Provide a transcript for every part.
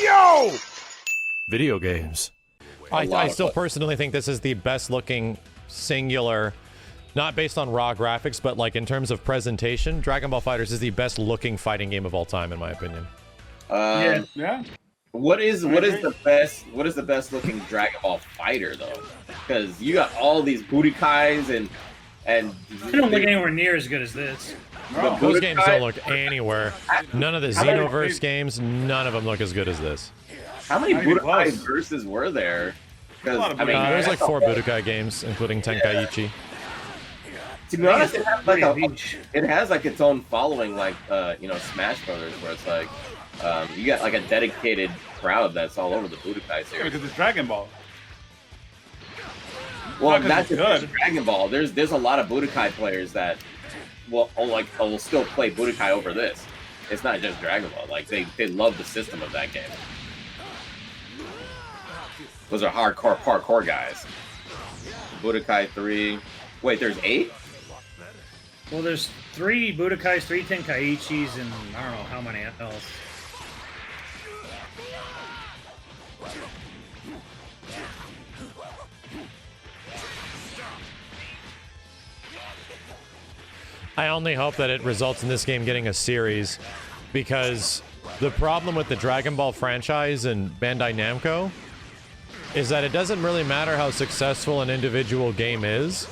Yo! Video games. I still personally think this is the best looking singular, not based on raw graphics, but like in terms of presentation, Dragon Ball FighterZ is the best looking fighting game of all time, in my opinion. Yeah. What is the best looking Dragon Ball fighter though? Because you got all these Budokais and they don't look anywhere near as good as this. No. Those games don't look anywhere. None of the Xenoverse games, none of them look as good as this. How many Budokai verses were there? Because I mean, there's like 4 Budokai games, including Tenkaichi. To be honest, it has like its own following, like you know, Smash Brothers, where it's like you got like a dedicated crowd that's all over the Budokai series. Because it's Dragon Ball. Well, not just Dragon Ball. There's a lot of Budokai players that will still play Budokai over this. It's not just Dragon Ball. Like they love the system of that game. Those are hardcore parkour guys. Budokai 3. Wait, there's 8? Well, there's 3 Budokais, 3 Tenkaichis, and I don't know how many else. I only hope that it results in this game getting a series, because the problem with the Dragon Ball franchise and Bandai Namco is that it doesn't really matter how successful an individual game is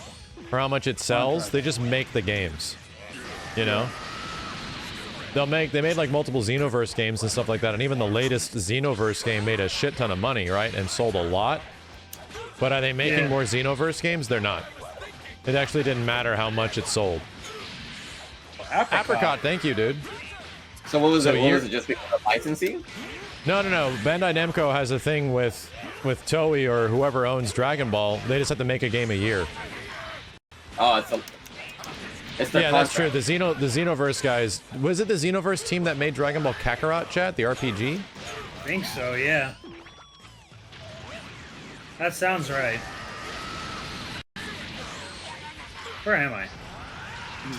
or how much it sells. They just make the games, you know? They made like multiple Xenoverse games and stuff like that, and even the latest Xenoverse game made a shit ton of money, right, and sold a lot. But are they making more Xenoverse games? They're not. It actually didn't matter how much it sold. Apricot, thank you, dude. So what was it? What was it? Just because of licensing? No. Bandai Namco has a thing with Toei or whoever owns Dragon Ball. They just have to make a game a year. Oh, it's their contract. That's true. The Xenoverse guys. Was it the Xenoverse team that made Dragon Ball Kakarot, chat? The RPG? I think so, yeah. That sounds right. Where am I?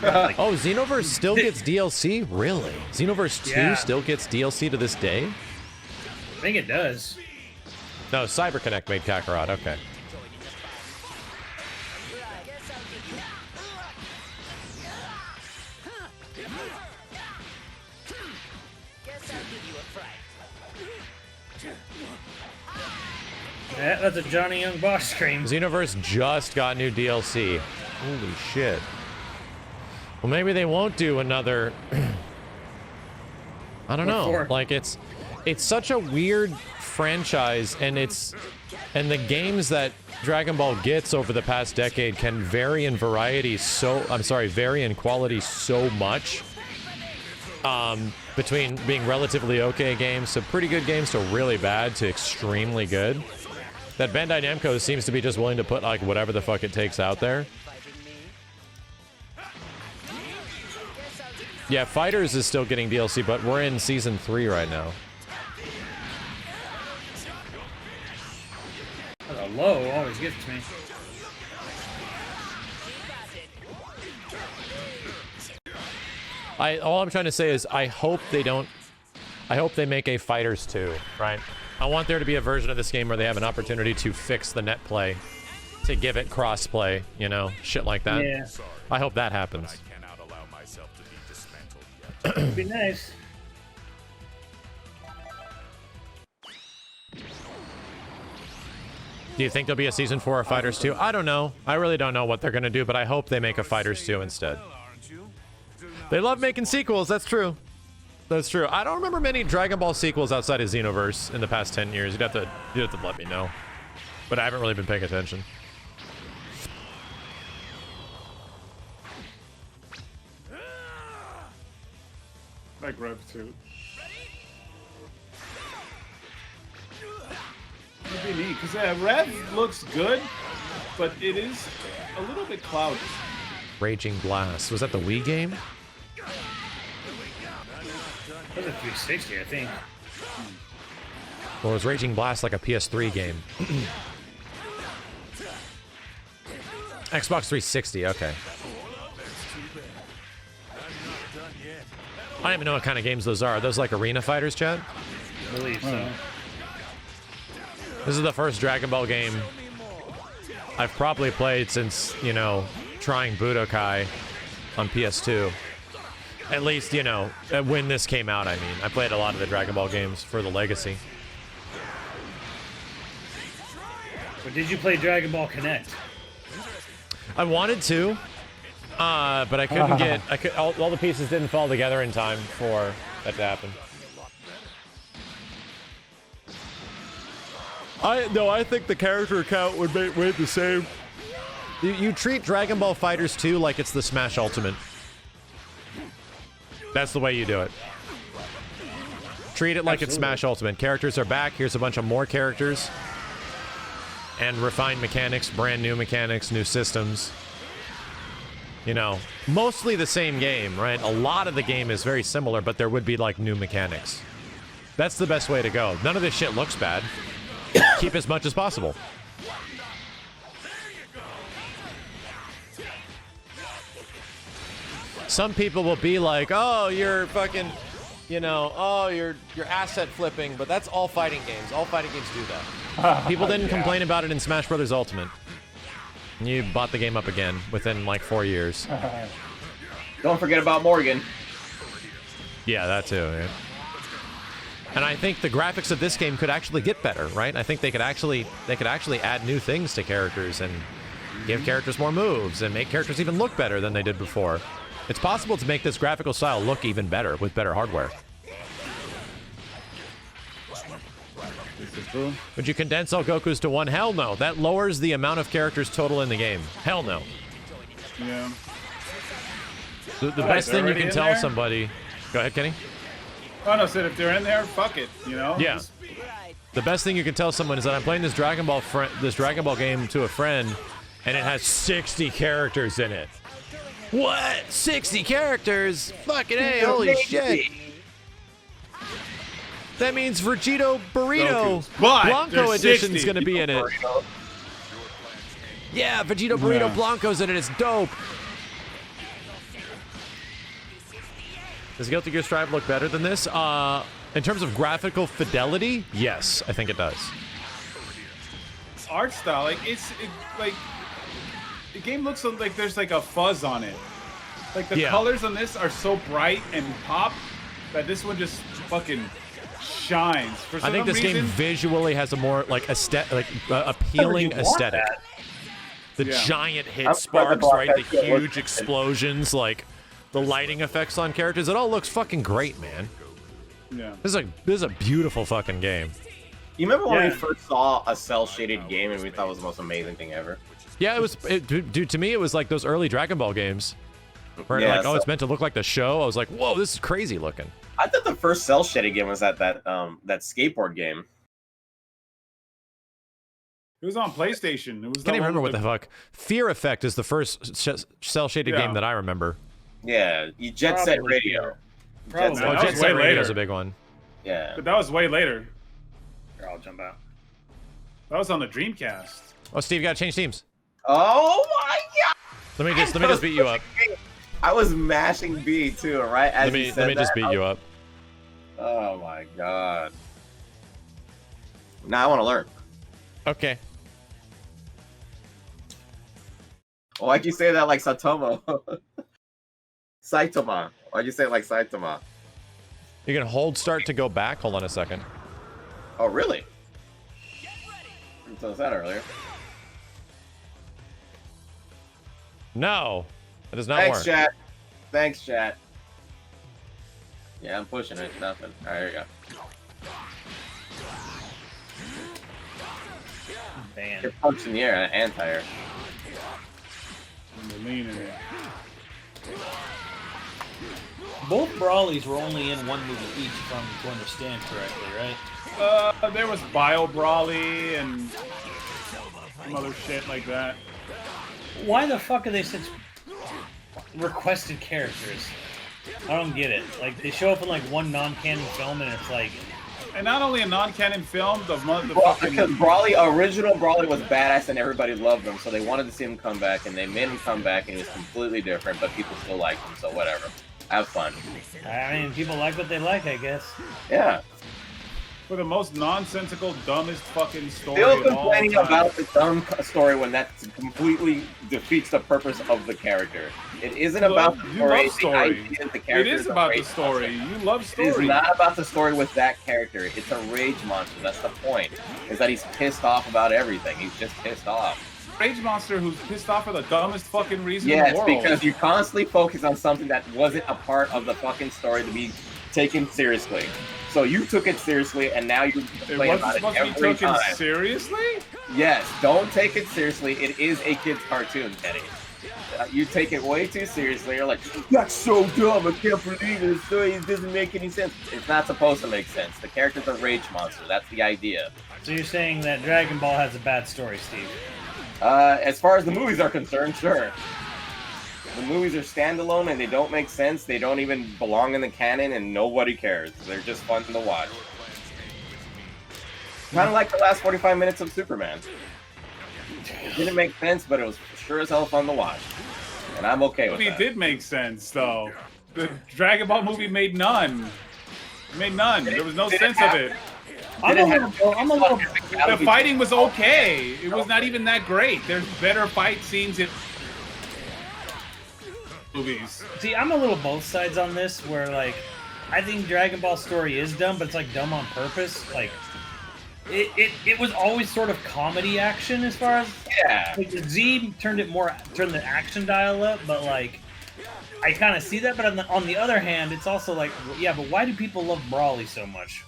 Oh, Xenoverse still gets DLC? Really? Xenoverse 2 still gets DLC to this day? I think it does. No, CyberConnect made Kakarot. Okay. Yeah, that's a Johnny Young boss scream. Xenoverse just got new DLC. Holy shit. Well, maybe they won't do another... I don't know. Like, it's such a weird franchise, and the games that Dragon Ball gets over the past decade can vary in variety vary in quality so much. Between being relatively okay games to pretty good games to really bad to extremely good, that Bandai Namco seems to be just willing to put like whatever the fuck it takes out there. Yeah, FighterZ is still getting DLC, but we're in Season 3 right now. The low always gets me. All I'm trying to say is I hope they make a FighterZ 2, right? I want there to be a version of this game where they have an opportunity to fix the net play, to give it cross-play, you know, shit like that. Yeah. I hope that happens. It'd be nice. Do you think there'll be a Season 4 of FighterZ 2? I don't know. I really don't know what they're going to do, but I hope they make a FighterZ 2 instead. They love making sequels, that's true. That's true. I don't remember many Dragon Ball sequels outside of Xenoverse in the past 10 years. You'd have to let me know. But I haven't really been paying attention. Like Rev 2. It'd be neat, because Rev looks good, but it is a little bit cloudy. Raging Blast. Was that the Wii game? That was a 360, I think. Well, was Raging Blast like a PS3 game? Xbox 360, okay. I don't even know what kind of games those are. Are those like arena fighters, Chad? believe so. This is the first Dragon Ball game I've probably played since, you know, trying Budokai on PS2. At least, you know, when this came out, I mean. I played a lot of the Dragon Ball games for the Legacy. But did you play Dragon Ball Connect? I wanted to, but I couldn't get... all the pieces didn't fall together in time for that to happen. I think the character count would make weight the same. You treat Dragon Ball FighterZ 2 like it's the Smash Ultimate. That's the way you do it. Treat it like it's Smash Ultimate. Characters are back. Here's a bunch of more characters. And refined mechanics, brand new mechanics, new systems. You know, mostly the same game, right? A lot of the game is very similar, but there would be, like, new mechanics. That's the best way to go. None of this shit looks bad. Keep as much as possible. Some people will be like, oh, you're fucking, you know, oh, you're asset flipping, but that's all fighting games. All fighting games do that. People didn't complain about it in Smash Bros. Ultimate. You bought the game up again within like 4 years. Don't forget about Morgan. Yeah, that too. Yeah. And I think the graphics of this game could actually get better, right? I think they could actually add new things to characters and give characters more moves and make characters even look better than they did before. It's possible to make this graphical style look even better with better hardware. This is true. Would you condense all Gokus to one? Hell no. That lowers the amount of characters total in the game. Hell no. Yeah. The best thing you can tell somebody... Go ahead, Kenny. Oh no, said if they're in there, fuck it, you know? Yeah. The best thing you can tell someone is that I'm playing this Dragon Ball game to a friend, and it has 60 characters in it. What? 60 characters? Fucking A, holy shit. That means Vegito Burrito Blanco Edition is going to be in it. Yeah, Vegito Burrito Blanco's in it. It's dope. Does Guilty Gear Strive look better than this? In terms of graphical fidelity, yes, I think it does. Art style, like like the game looks like there's like a fuzz on it. Like the colors on this are so bright and pop that this one just fucking shines. For some I think this game visually has a more like appealing aesthetic. The giant hit sparks, right? The huge explosions, like the lighting effects on characters. It all looks fucking great, man. Yeah. This is a beautiful fucking game. You remember when we first saw a cell-shaded game and we thought it was the most amazing thing ever? Yeah, dude, to me, it was like those early Dragon Ball games. Where like, oh, it's meant to look like the show. I was like, whoa, this is crazy looking. I thought the first cell-shaded game was that skateboard game. It was on PlayStation. It was. Can't even remember what the fuck. Fear Effect is the first cell-shaded game that I remember. Yeah, Jet Set Radio. Jet Set Radio is a big one. Yeah. But that was way later. Here, I'll jump out. That was on the Dreamcast. Oh, Steve, you gotta change teams. Oh my god! Let me just beat you up. I was mashing B too, right? As let me just beat you up. Oh my god! Now I want to learn. Okay. Why'd you say that like Satomo? Saitama. Why'd you say it like Saitama? You can hold start to go back. Hold on a second. Oh really? You told us that earlier. No, that does not Thanks, work. chat. Thanks, chat. Yeah, I'm pushing it. Nothing. All right, here we go. Damn. You're punched in the air, anti-air. And the lean in it. Both Brawlies were only in one movie each, if I'm to understand correctly, right? There was Bio Brawly and some other shit like that. Why the fuck are they such requested characters? I don't get it. Like, they show up in like one non-canon film and it's like... And not only a non-canon film, because original Brawly was badass and everybody loved him, so they wanted to see him come back, and they made him come back, and he was completely different, but people still liked him, so whatever. Have fun. I mean, people like what they like, I guess. Yeah. For the most nonsensical, dumbest fucking story Still of all complaining time. about the dumb story when that completely defeats the purpose of the character. It isn't about the You story. love The story. idea that the It character is a about the rage story. monster. You love It story. is not about the story with that character. It's a rage monster. That's the point. Is that he's pissed off about everything. He's just pissed off. Rage monster who's pissed off for the dumbest fucking reason in Yes, the world. because you constantly focus on something that wasn't a part of the fucking story to be taken seriously. So you took it seriously, and now you're It complaining wasn't about it supposed to be every taken time. seriously? Yes, don't take it seriously. It is a kid's cartoon, Kenny. You take it way too seriously. You're like, that's so dumb. I can't believe it. It doesn't make any sense. It's not supposed to make sense. The character's a rage monster. That's the idea. So you're saying that Dragon Ball has a bad story, Steve? As far as the movies are concerned, sure. The movies are standalone and they don't make sense. They don't even belong in the canon and nobody cares. They're just fun to watch. Kind of like the last 45 minutes of Superman. It didn't make sense, but it was sure as hell fun to watch. And I'm okay with It that. did make sense, though. The Dragon Ball movie made none. It made none. There was no sense of it. I'm a little. The fighting was okay. It was not even that great. There's better fight scenes in movies. See, I'm a little both sides on this. Where like, I think Dragon Ball story is dumb, but it's like dumb on purpose. Like, it was always sort of comedy action as far as Yeah. like, the Z turned the action dial up, but like. I kind of see that, but on the other hand, it's also like, yeah, but why do people love Brawly so much?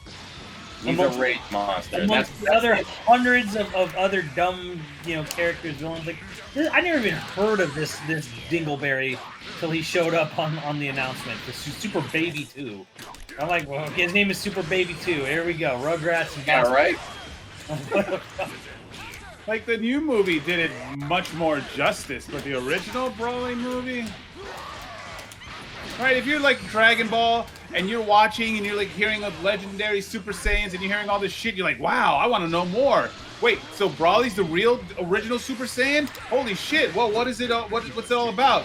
He's a rage monster. Amongst the other hundreds of other dumb, characters, villains. Like, I never even heard of this Dingleberry till he showed up on the announcement for Super Baby 2. I'm like, well, okay, his name is Super Baby 2. Here we go, Rugrats and Yeah, right? Like, the new movie did it much more justice, but the original Broly movie... Right, if you're like Dragon Ball and you're watching and you're like hearing of legendary Super Saiyans and you're hearing all this shit, you're like, wow, I want to know more. Wait, so Broly's the real original Super Saiyan? Holy shit! Well, what is it? What's it all about?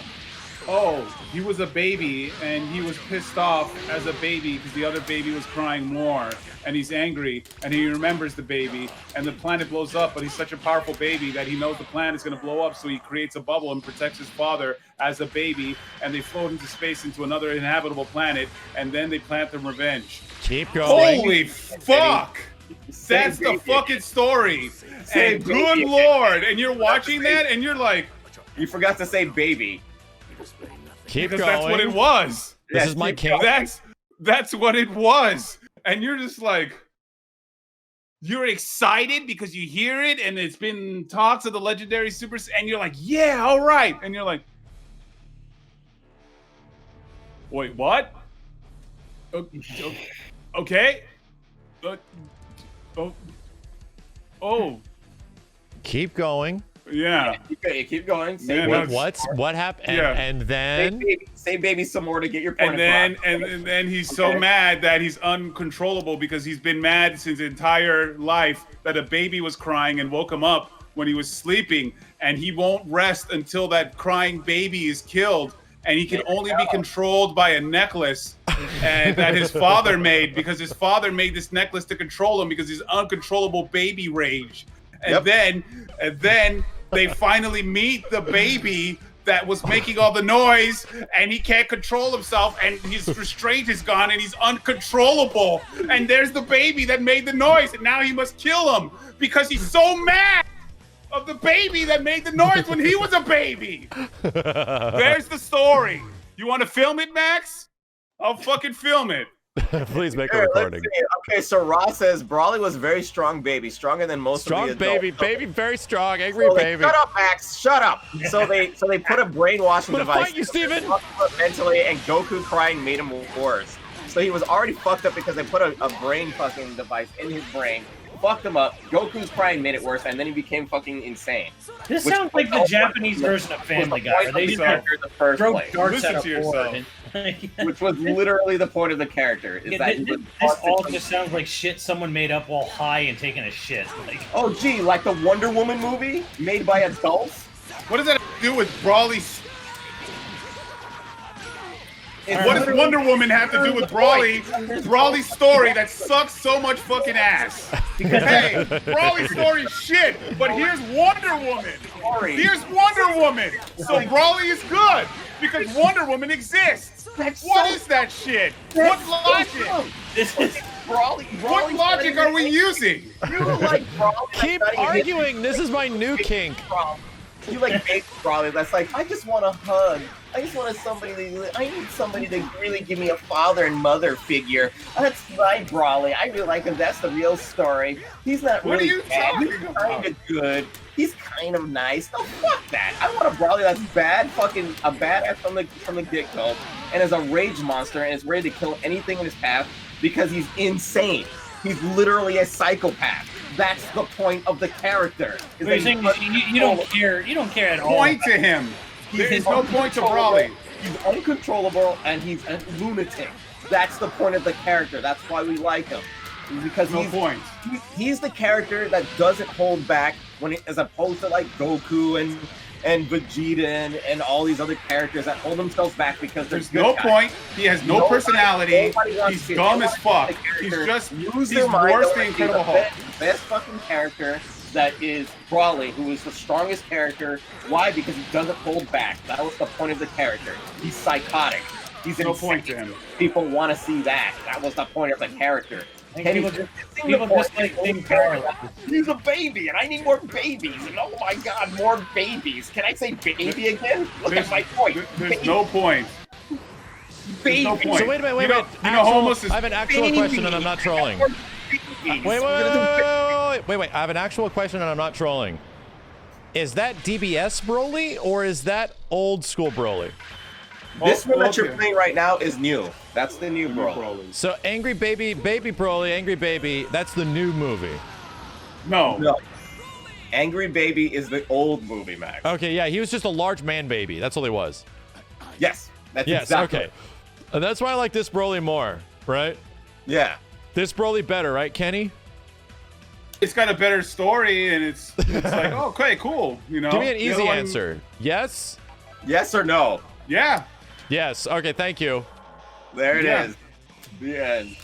Oh, he was a baby and he was pissed off as a baby because the other baby was crying more, and he's angry and he remembers the baby and the planet blows up, but he's such a powerful baby that he knows the planet is going to blow up, so he creates a bubble and protects his father as a baby, and they float into space into another inhabitable planet, and then they plant their revenge. Keep going. Holy fuck! That's the fucking story. And good lord, and you're watching that and you're like, You forgot to say baby. Keep because going. that's what it was. This is my king. That's what it was. And you're just like, you're excited because you hear it and it's been talks of the legendary Super, and you're like, yeah, all right. And you're like, wait, what? Okay. Oh. Keep going. Yeah. Keep going. Say Yeah, baby. What happened? Yeah. And then Say baby some more to get your point And across. then and then he's so mad that he's uncontrollable because he's been mad since his entire life that a baby was crying and woke him up when he was sleeping, and he won't rest until that crying baby is killed, and he can only be controlled by a necklace and that his father made, because his father made this necklace to control him because he's uncontrollable baby rage. And then they finally meet the baby that was making all the noise, and he can't control himself, and his restraint is gone, and he's uncontrollable. And there's the baby that made the noise, and now he must kill him because he's so mad of the baby that made the noise when he was a baby. There's the story. You want to film it, Max? I'll fucking film it. please make a Sure, let's recording. see. Okay, so Ross says Brawly was very strong baby, stronger than most Strong of the adults. baby, very strong, angry So baby. shut up, Max. Shut up. So they put a brainwashing I'm gonna device fight you, Steven. mentally, and Goku crying made him worse. So he was already fucked up because they put a brain fucking device in his brain, fucked him up. Goku's crying made it worse, and then he became fucking insane. This Which sounds like the was Japanese version of Family Guy, where they just in the first throw place. darts Listen at to a board. yourself. Which was literally the point of the character. Is that he was This all constantly- just sounds like shit someone made up while high and taking a shit. Like, Oh, gee, like the Wonder Woman movie made by adults? What does that have to do with Brawly's? What does Wonder Woman have to do with Brawly's story that sucks so much fucking ass? Hey, Brawly's story is shit, but here's Wonder Woman. Here's Wonder Woman. So Brawly is good because Wonder Woman exists. What is that shit? What logic? What logic are we using? You like Brawly. Keep arguing. This is my new kink. You like baby Brawly. That's like, I just want a hug. I just want I need somebody to really give me a father and mother figure. That's my Brawly. I really like him. That's the real story. He's not really What are you bad. talking He's about? kind of good. He's kind of nice. No, fuck that. I want a Brawly that's bad, fucking a badass from the get-go, and is a rage monster and is ready to kill anything in his path because he's insane. He's literally a psychopath. That's the point of the character. You don't care. You don't care at all. Point to him. There is no point to Brawly. He's uncontrollable and he's a lunatic. That's the point of the character. That's why we like him. Because he's the character that doesn't hold back as opposed to like Goku and Vegeta and all these other characters that hold themselves back because there's no point. He has no personality. He's dumb as fuck. He's worse than Incredible Hulk. Best fucking character that is Brawly, who is the strongest character. Why? Because he doesn't hold back. That was the point of the character. He's psychotic. He's no insane. point to him. People want to see that. That was the point of the character. People just like being powerless. He's a baby, and I need more babies. And oh my god, more babies. Can I say baby again? Look at my point. There's no point. Baby. No point. So wait a minute, wait. I have an actual question and I'm not trolling. Wait. I have an actual question and I'm not trolling. Is that DBS Broly or is that old school Broly? This one that you're playing right now is new. That's the new Broly. So Angry Baby Broly, Angry Baby, that's the new movie. No. Angry Baby is the old movie, Max. Okay, yeah, he was just a large man baby. That's all he was. Yes. Exactly. Okay. That's why I like this Broly more, right? Yeah. This Broly better, right, Kenny? It's got a better story, and it's like, oh, okay, cool. You know. Give me an easy answer. Yes? Yes or no? Yeah. Yes. Okay, thank you. There it is. The end.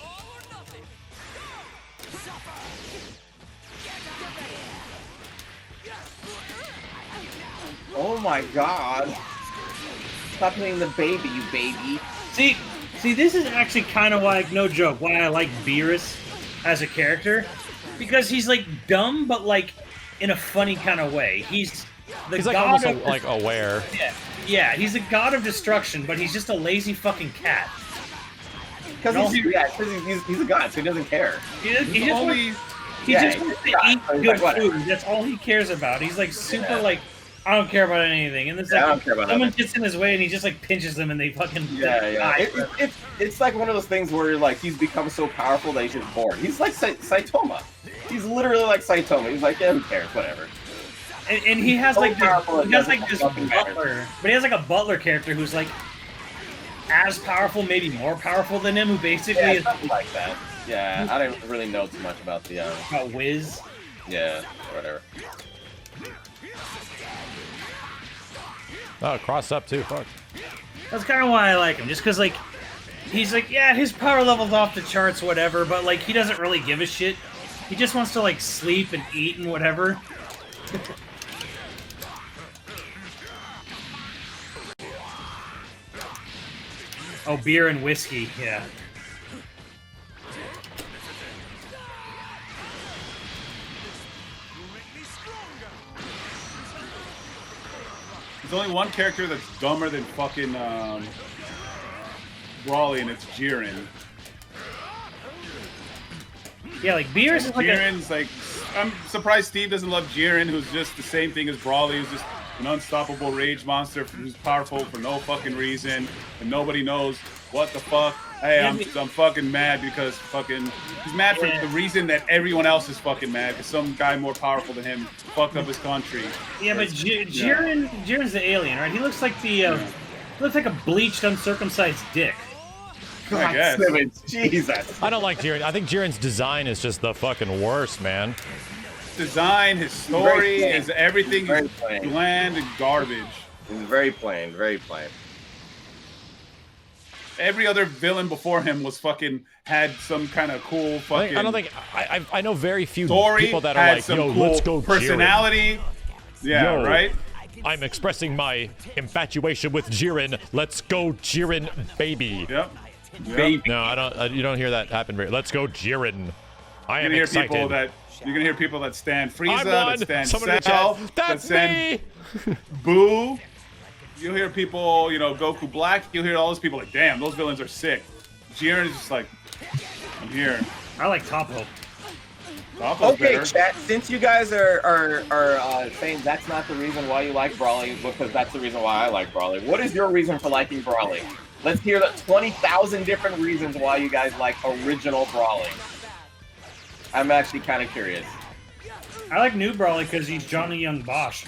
Oh my god. Stop playing the baby, you baby. See, this is actually kind of like, no joke, why I like Beerus as a character. Because he's like dumb, but like in a funny kind of way. He's like god almost of, like aware. Yeah, he's a god of destruction, but he's just a lazy fucking cat. Because he's a god, so he doesn't care. He just wants to eat good food. That's all he cares about. He's like super like, I don't care about anything. And it's like, I don't care about someone gets in his way and he just like pinches them and they fucking die. It's like one of those things where like he's become so powerful that he's just bored. He's like Saitama. He's literally like Saitama. He's like, yeah, who cares, whatever. And he has like this butler, but he has like a butler character who's like as powerful, maybe more powerful than him, who basically is something like that. Yeah, I don't really know too much about the Wiz. Yeah, whatever. Oh, cross up too. Fuck. That's kind of why I like him, just because like he's like, yeah, his power level's off the charts, whatever, but like he doesn't really give a shit. He just wants to like sleep and eat and whatever. Oh, beer and whiskey, yeah. There's only one character that's dumber than fucking Brawly, and it's Jiren. Yeah, like Beerus is like Jiren's like, I'm surprised Steve doesn't love Jiren, who's just the same thing as Brawly, who's just an unstoppable rage monster who's powerful for no fucking reason, and nobody knows what the fuck. Hey, I'm fucking mad because fucking he's mad for the reason that everyone else is fucking mad because some guy more powerful than him fucked up his country. Yeah, but Jiren's the alien, right? He looks like looks like a bleached, uncircumcised dick. I guess. Jesus. I don't like Jiren. I think Jiren's design is just the fucking worst, man. Design, his story, his everything is bland and garbage. It's very plain, very plain. Every other villain before him was fucking had some kind of cool fucking. I don't think I know very few story, people that are had like, some yo, cool let's go personality. Yeah, Yo. right. I'm expressing my infatuation with Jiren. Let's go, Jiren, baby. Yep. Baby. No, I don't. You don't hear that happen very. Let's go, Jiren. I You're am gonna hear excited. people that you're gonna hear people that stand Frieza, I'm that one. stand Someone in the Cell, chat. that That's stand me. Boo. You'll hear people, you know, Goku Black. You'll hear all those people like, damn, those villains are sick. Jiren is just like, I'm here. I like Toppo. Toppo's Okay, better. chat. Since you guys are saying that's not the reason why you like Brawly, because that's the reason why I like Brawly. What is your reason for liking Brawly? Let's hear the 20,000 different reasons why you guys like original Brawly. I'm actually kind of curious. I like new Brawly because he's Johnny Young Bosch.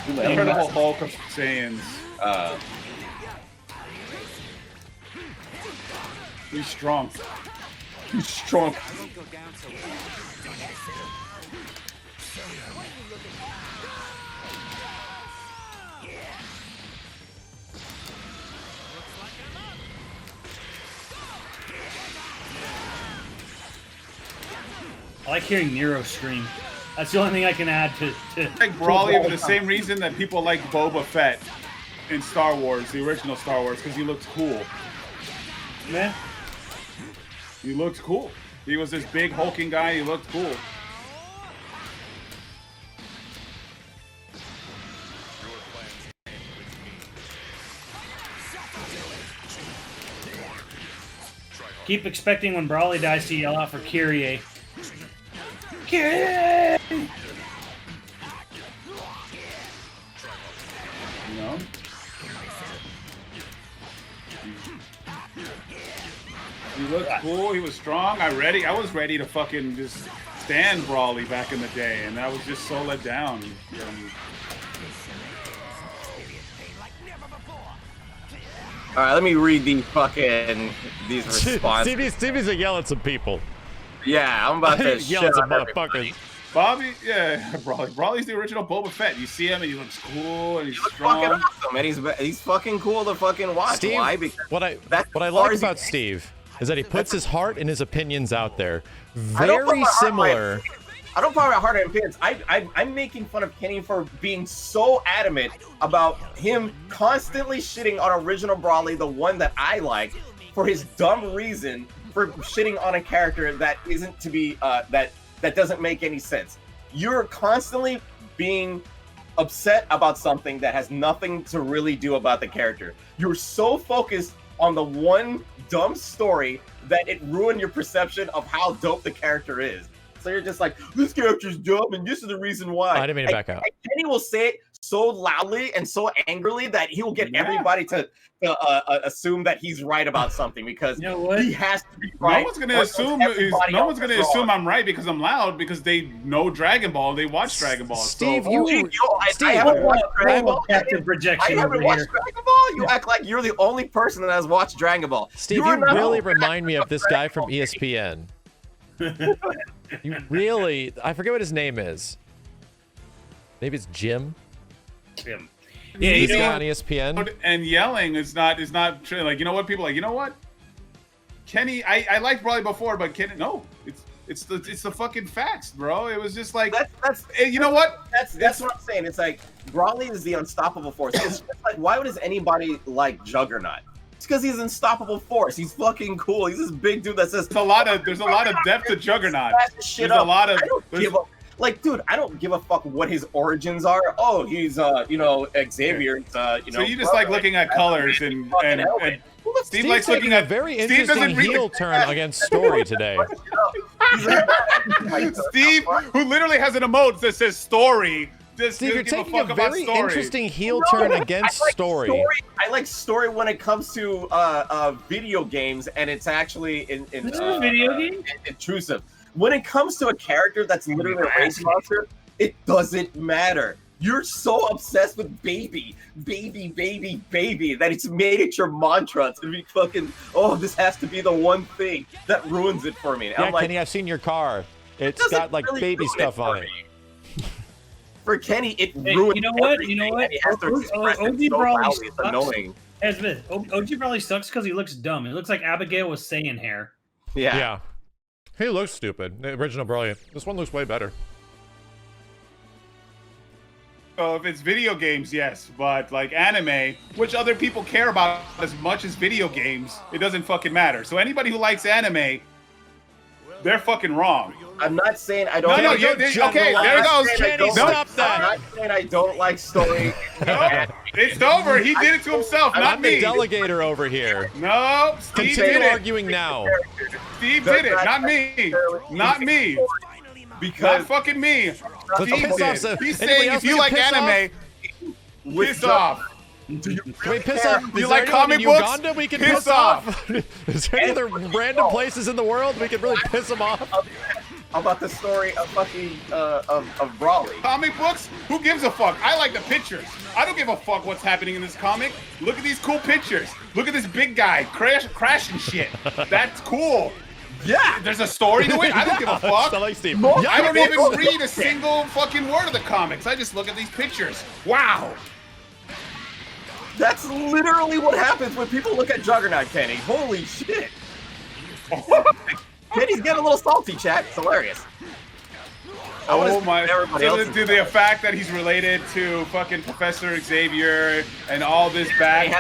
Incredible Hulk of Saiyans. He's strong. He's strong. I like hearing Nero scream. That's the only thing I can add to. I like Brawly for the same reason that people like Boba Fett in Star Wars, the original Star Wars, because he looked cool. Man, He looked cool. He was this big hulking guy. He looked cool. keep expecting when Brawly dies to yell out for Kyrie. Kyrie! You know? He looked cool. He was strong. I was ready to fucking just stand Brawly back in the day, and I was just so let down. All right, let me read these responses. Stevie's a yell at some people. Yeah, I'm about to Yell at shut some up. motherfuckers. Bobby, yeah, Brawly. Brawly's the original Boba Fett. You see him, and he looks cool, and he's He looks strong. fucking awesome, and he's fucking cool to fucking watch. Steve, Why? Because what I that's like as far as about he- Steve is that he puts his heart and his opinions out there. I don't put Very my heart in my similar. opinions. I don't put my heart in opinions. I'm making fun of Kenny for being so adamant about him constantly shitting on original Brawly, the one that I like, for his dumb reason for shitting on a character that isn't to be that doesn't make any sense. You're constantly being upset about something that has nothing to really do about the character. You're so focused on the one dumb story that it ruined your perception of how dope the character is. So you're just like, this character's dumb, and this is the reason why. I didn't mean to back out. And Kenny will say it so loudly and so angrily that he will get everybody to assume that he's right about something because You know what? he has to be right. No one's gonna assume. I'm right because I'm loud because they know Dragon Ball. They watch Dragon Ball. Steve, so, you- I haven't watched Dragon Total Ball. captive I projection haven't over watched here. Dragon Ball. You act like you're the only person that has watched Dragon Ball. Steve, are you not really aware remind me of this guy Dragon from Ball. ESPN. You really, I forget what his name is. Maybe it's Jim. Jim. Yeah, he's You know, on ESPN. and yelling is not true. Like, you know what? People are like, you know what? Kenny, I liked Brawly before, but Kenny, no, it's the fucking facts, bro. It was just like, you know what? That's what I'm saying. It's like Brawly is the unstoppable force. It's just like, why would anyebody like Juggernaut? It's because he's an unstoppable force. He's fucking cool. He's this big dude that says There's a lot of depth to Juggernaut. shit There's up. a lot of I don't give a like, dude. I don't give a fuck what his origins are. Oh, he's Xavier's So you just like looking at colors and Steve likes looking at Very Steve interesting doesn't read heel turn against Story today. Steve, who literally has an emote that says story. Just Steve, you're doesn't give taking a fuck about very Story. interesting heel turn against Story. I like Story when it comes to video games, and it's actually This is a video game? intrusive. When it comes to a character that's literally a race monster, it doesn't matter. You're so obsessed with baby that it's made it your mantra to be fucking, oh, this has to be the one thing that ruins it for me. And Yeah, I'm like, Kenny, I've seen your car. It's doesn't got like really baby ruin stuff for on it. me. for Kenny, it Hey, ruined. you know what? everything, You know what? and he has to express it OG so Brawley loudly, it's sucks. annoying. Smith, OG probably sucks because he looks dumb. It looks like Abigail was saying hair. Yeah. He looks stupid. The original Brilliant. This one looks way better. So if it's video games, yes, but like anime, which other people care about as much as video games, it doesn't fucking matter. So anybody who likes anime, they're fucking wrong. I'm not saying I don't. No, like okay, there it goes. Kenny, stop that. I'm not saying I don't like story. No, it's over. He did it to himself, not I'm the me. delegator over here. No, Steve Continue did it. arguing now. Steve did it, not me. Not me. Because Not fucking me. Let's Steve piss off. did. He's Anybody saying else if you we like can piss anime, piss off. Can we piss off? You Is like there anyone comic in books? Uganda we can Piss piss off? Is there any other random places in the world we can really piss them off? about the story of fucking of Brawley. Comic books? Who gives a fuck? I like the pictures. I don't give a fuck what's happening in this comic. Look at these cool pictures. Look at this big guy crashing shit. That's cool. Yeah, there's a story to it. I don't give a fuck. I like Steve. I don't even read a single fucking word of the comics. I just look at these pictures. Wow. That's literally what happens when people look at Juggernaut, Kenny. Holy shit. Kenny's getting a little salty, chat. It's hilarious. Oh my! Everybody So else the fact that he's related to fucking Professor Xavier and all this back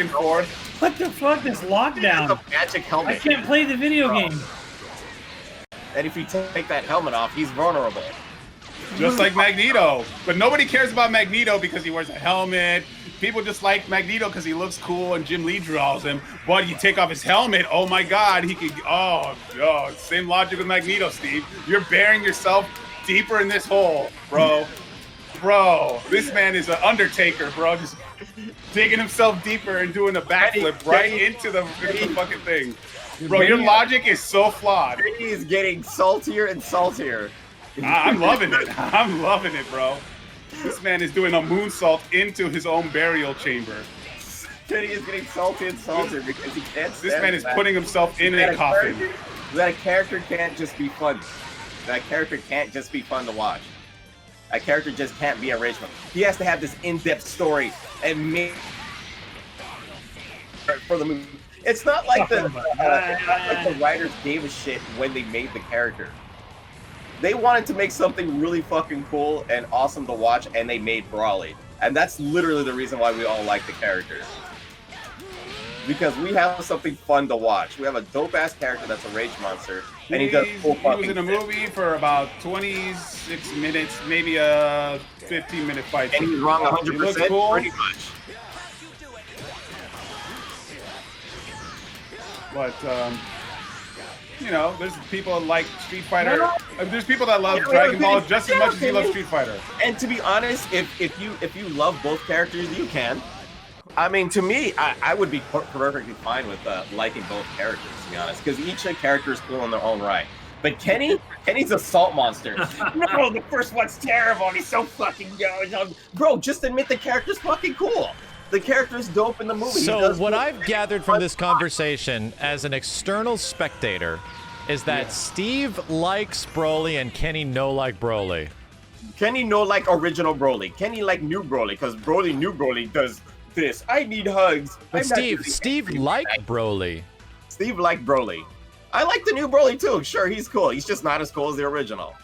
and forth. What the fuck? This lockdown. A magic helmet. I can't play the video game. And if you take that helmet off, he's vulnerable. Just like Magneto. But nobody cares about Magneto because he wears a helmet. People just like Magneto because he looks cool and Jim Lee draws him. But you take off his helmet, oh my god, he could. Oh, same logic with Magneto, Steve. You're burying yourself deeper in this hole, bro. Bro, this man is an Undertaker, bro. Just digging himself deeper and doing a backflip right into the fucking thing. Bro, your logic is so flawed. He's getting saltier and saltier. I'm loving it. I'm loving it, bro. This man is doing a moonsault into his own burial chamber. Kenny is getting salty and saltier because he can't. This man is putting himself in a coffin. That a character can't just be fun. That character can't just be fun to watch. A character just can't be original. He has to have this in-depth story and make for the movie. It's not like the writers gave a shit when they made the character. They wanted to make something really fucking cool and awesome to watch, and they made Brawley. And that's literally the reason why we all like the character. Because we have something fun to watch. We have a dope-ass character that's a rage monster, and he does cool fucking He was in a movie for about 26 minutes, maybe a 15-minute fight. And he's wrong 100%, cool. pretty much. But, you know, there's people that like Street Fighter. There's people that love Dragon Ball just as much as you love Street Fighter. And to be honest, if you love both characters, you can. I mean, to me, I would be perfectly fine with liking both characters, to be honest, because each character is cool in their own right. But Kenny's a salt monster. No, the first one's terrible. He's so fucking good. Bro, just admit the character's fucking cool. The character's dope in the movie. So what I've gathered from this conversation as an external spectator is that Steve likes Broly and Kenny no like Broly. Kenny no like original Broly. Kenny like new Broly, because new Broly does this. I need hugs. But Steve liked Broly. Steve liked Broly. I like the new Broly too. Sure, he's cool. He's just not as cool as the original.